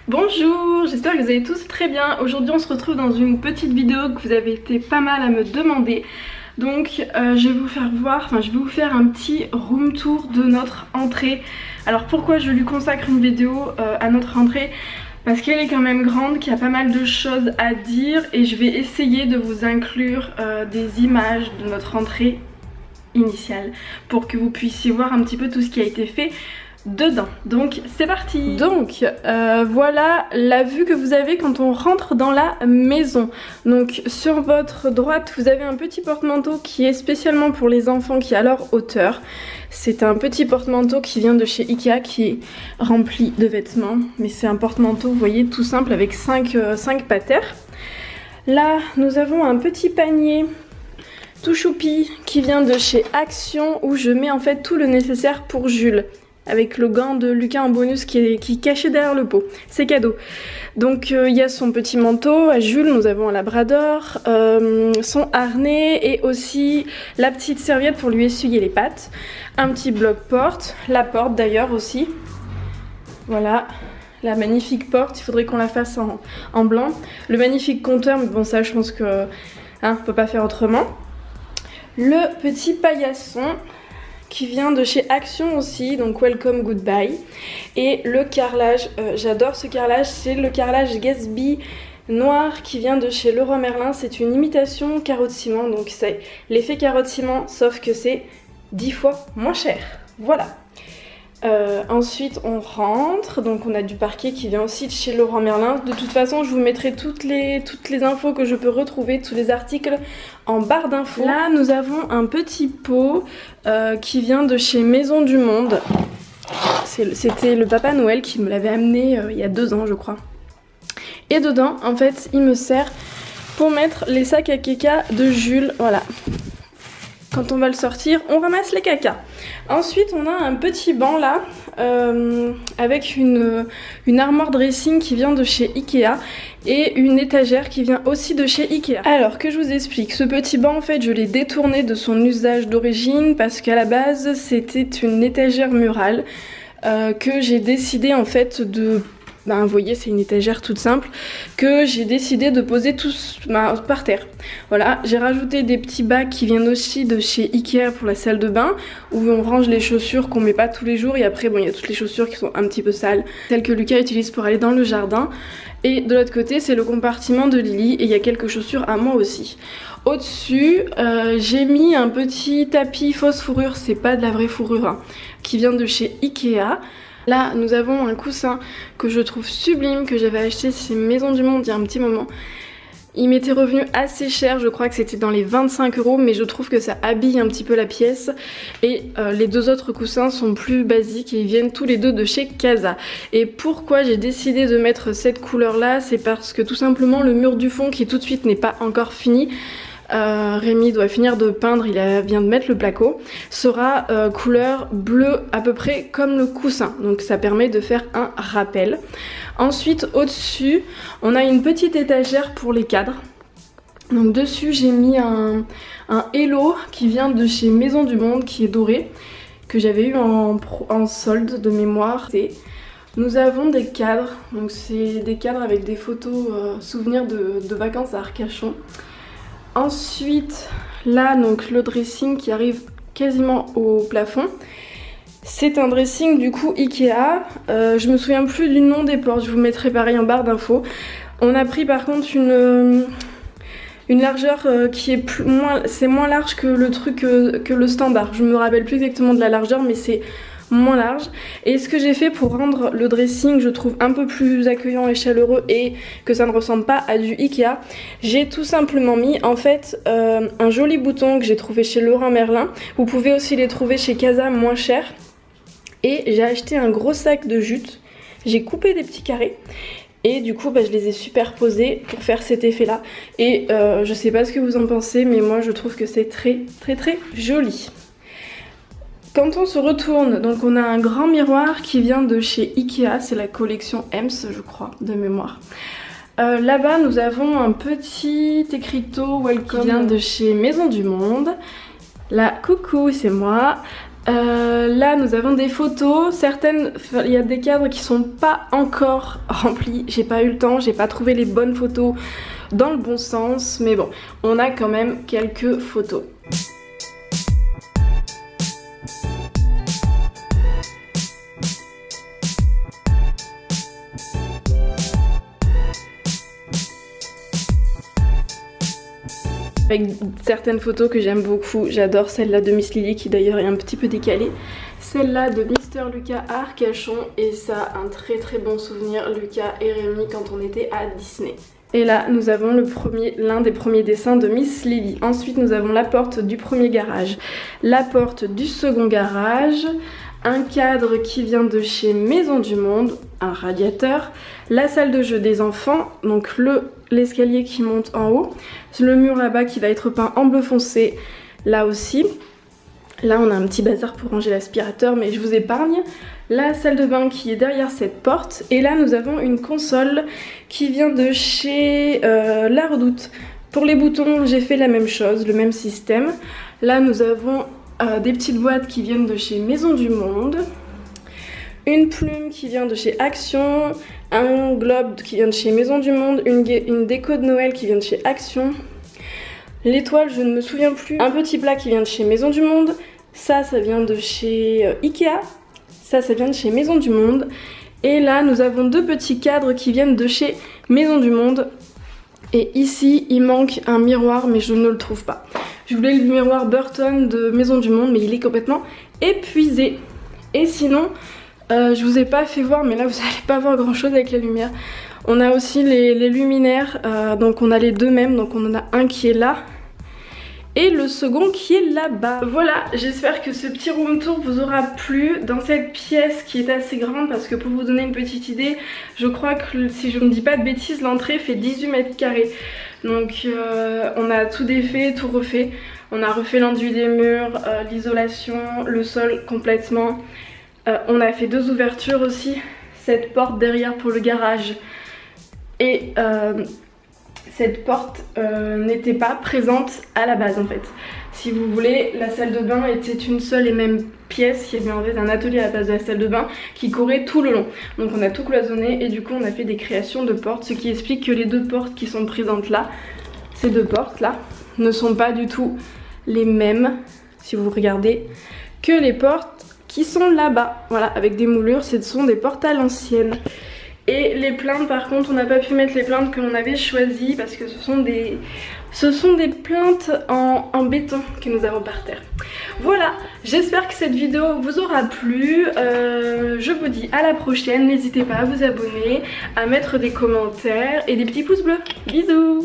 Bonjour, j'espère que vous allez tous très bien. Aujourd'hui on se retrouve dans une petite vidéo que vous avez été pas mal à me demander. Donc je vais vous faire un petit room tour de notre entrée. Alors pourquoi je lui consacre une vidéo à notre entrée? Parce qu'elle est quand même grande, qu'il y a pas mal de choses à dire et je vais essayer de vous inclure des images de notre entrée initiale pour que vous puissiez voir un petit peu tout ce qui a été fait dedans. Donc c'est parti. Donc voilà la vue que vous avez quand on rentre dans la maison. Donc sur votre droite vous avez un petit porte-manteau qui est spécialement pour les enfants, qui est à leur hauteur. C'est un petit porte-manteau qui vient de chez Ikea, qui est rempli de vêtements, mais c'est un porte-manteau, vous voyez, tout simple avec 5 patères. Là nous avons un petit panier tout choupi qui vient de chez Action, où je mets en fait tout le nécessaire pour Jules, avec le gant de Lucas en bonus qui est caché derrière le pot. C'est cadeau. Donc il y a son petit manteau. À Jules, nous avons un labrador, son harnais et aussi la petite serviette pour lui essuyer les pattes. Un petit bloc-porte, la porte d'ailleurs aussi. Voilà, la magnifique porte, il faudrait qu'on la fasse en blanc. Le magnifique compteur, mais bon ça je pense que on peut pas faire autrement. Le petit paillasson qui vient de chez Action aussi, donc Welcome Goodbye. Et le carrelage, j'adore ce carrelage, c'est le carrelage Gatsby noir qui vient de chez Leroy Merlin. C'est une imitation carreau de ciment, donc c'est l'effet carreau de ciment, sauf que c'est 10 fois moins cher. Voilà. Ensuite on rentre, donc on a du parquet qui vient aussi de chez Leroy Merlin. De toute façon je vous mettrai toutes les infos que je peux retrouver, tous les articles en barre d'infos. Là nous avons un petit pot qui vient de chez Maison du Monde. C'était le Papa Noël qui me l'avait amené il y a 2 ans je crois. Et dedans en fait il me sert pour mettre les sacs à caca de Jules, voilà. Quand on va le sortir, on ramasse les cacas. Ensuite, on a un petit banc là, avec une armoire dressing qui vient de chez Ikea et une étagère qui vient aussi de chez Ikea. Alors que je vous explique, ce petit banc en fait, je l'ai détourné de son usage d'origine parce qu'à la base, c'était une étagère murale que j'ai décidé en fait de... vous voyez, c'est une étagère toute simple que j'ai décidé de poser tous par terre. Voilà, j'ai rajouté des petits bacs qui viennent aussi de chez Ikea pour la salle de bain, où on range les chaussures qu'on met pas tous les jours. Et après, bon, il y a toutes les chaussures qui sont un petit peu sales, celles que Lucas utilise pour aller dans le jardin. Et de l'autre côté, c'est le compartiment de Lily et il y a quelques chaussures à moi aussi. Au-dessus, j'ai mis un petit tapis fausse fourrure, c'est pas de la vraie fourrure, hein, qui vient de chez Ikea. Là, nous avons un coussin que je trouve sublime, que j'avais acheté chez Maison du Monde il y a un petit moment. Il m'était revenu assez cher, je crois que c'était dans les 25 €, mais je trouve que ça habille un petit peu la pièce. Et les 2 autres coussins sont plus basiques et ils viennent tous les deux de chez Casa. Et pourquoi j'ai décidé de mettre cette couleur-là, c'est parce que tout simplement le mur du fond, qui tout de suite n'est pas encore fini, Rémi doit finir de peindre, il vient de mettre le placo, sera couleur bleue à peu près comme le coussin, donc ça permet de faire un rappel. Ensuite au-dessus on a une petite étagère pour les cadres, donc dessus j'ai mis un Hello qui vient de chez Maison du Monde, qui est doré, que j'avais eu en solde de mémoire. Nous avons des cadres, donc c'est des cadres avec des photos souvenirs de vacances à Arcachon. Ensuite, là, donc le dressing qui arrive quasiment au plafond. C'est un dressing du coup Ikea. Je me souviens plus du nom des portes, je vous mettrai pareil en barre d'infos. On a pris par contre une largeur qui est moins large que le truc que le standard. Je me rappelle plus exactement de la largeur, mais c'est moins large. Et ce que j'ai fait pour rendre le dressing, je trouve, un peu plus accueillant et chaleureux et que ça ne ressemble pas à du Ikea, j'ai tout simplement mis en fait un joli bouton que j'ai trouvé chez Leroy Merlin. Vous pouvez aussi les trouver chez Casa moins cher. Et j'ai acheté un gros sac de jute, j'ai coupé des petits carrés et du coup je les ai superposés pour faire cet effet là. Et je sais pas ce que vous en pensez, mais moi je trouve que c'est très joli. Quand on se retourne, donc on a un grand miroir qui vient de chez Ikea, c'est la collection Ems je crois, de mémoire. Là-bas nous avons un petit écriteau Welcome qui vient de chez Maison du Monde. Là, coucou, c'est moi. Là nous avons des photos, certaines, il y a des cadres qui sont pas encore remplis, j'ai pas eu le temps, j'ai pas trouvé les bonnes photos dans le bon sens, mais bon, on a quand même quelques photos. Avec certaines photos que j'aime beaucoup, j'adore celle-là de Miss Lily qui d'ailleurs est un petit peu décalée, celle-là de Mr Lucas à Arcachon, et ça un très bon souvenir, Lucas et Rémi quand on était à Disney. Et là nous avons l'un des premiers dessins de Miss Lily. Ensuite nous avons la porte du premier garage, la porte du second garage, un cadre qui vient de chez Maison du Monde, un radiateur, la salle de jeu des enfants, donc l'escalier qui monte en haut, le mur là-bas qui va être peint en bleu foncé, là aussi. Là on a un petit bazar pour ranger l'aspirateur mais je vous épargne. La salle de bain qui est derrière cette porte, et là nous avons une console qui vient de chez La Redoute. Pour les boutons j'ai fait la même chose, le même système. Là nous avons des petites boîtes qui viennent de chez Maison du Monde, une plume qui vient de chez Action, un globe qui vient de chez Maison du Monde, une déco de Noël qui vient de chez Action, l'étoile je ne me souviens plus, un petit plat qui vient de chez Maison du Monde, ça vient de chez Ikea, ça vient de chez Maison du Monde, et là nous avons deux petits cadres qui viennent de chez Maison du Monde. Et ici il manque un miroir mais je ne le trouve pas. Je voulais le miroir Burton de Maison du Monde mais il est complètement épuisé. Et sinon je vous ai pas fait voir, mais là vous allez pas voir grand chose avec la lumière. On a aussi les luminaires, donc on a les deux mêmes, donc on en a un qui est là et le second qui est là-bas. Voilà, j'espère que ce petit room tour vous aura plu dans cette pièce qui est assez grande, parce que pour vous donner une petite idée, je crois que si je ne dis pas de bêtises, l'entrée fait 18 mètres carrés. Donc on a tout défait, tout refait. On a refait l'enduit des murs, l'isolation, le sol complètement. On a fait deux ouvertures aussi, cette porte derrière pour le garage. Et cette porte n'était pas présente à la base en fait. Si vous voulez, la salle de bain était une seule et même pièce. Il y avait en fait un atelier à la place de la salle de bain qui courait tout le long. Donc on a tout cloisonné et du coup on a fait des créations de portes, ce qui explique que les deux portes qui sont présentes là, ces deux portes là, ne sont pas du tout les mêmes, si vous regardez, que les portes qui sont là-bas. Voilà, avec des moulures, ce sont des portes à l'ancienne. Et les plaintes par contre on n'a pas pu mettre les plaintes que l'on avait choisies parce que ce sont des plaintes en béton que nous avons par terre. Voilà, j'espère que cette vidéo vous aura plu. Je vous dis à la prochaine, n'hésitez pas à vous abonner, à mettre des commentaires et des petits pouces bleus. Bisous.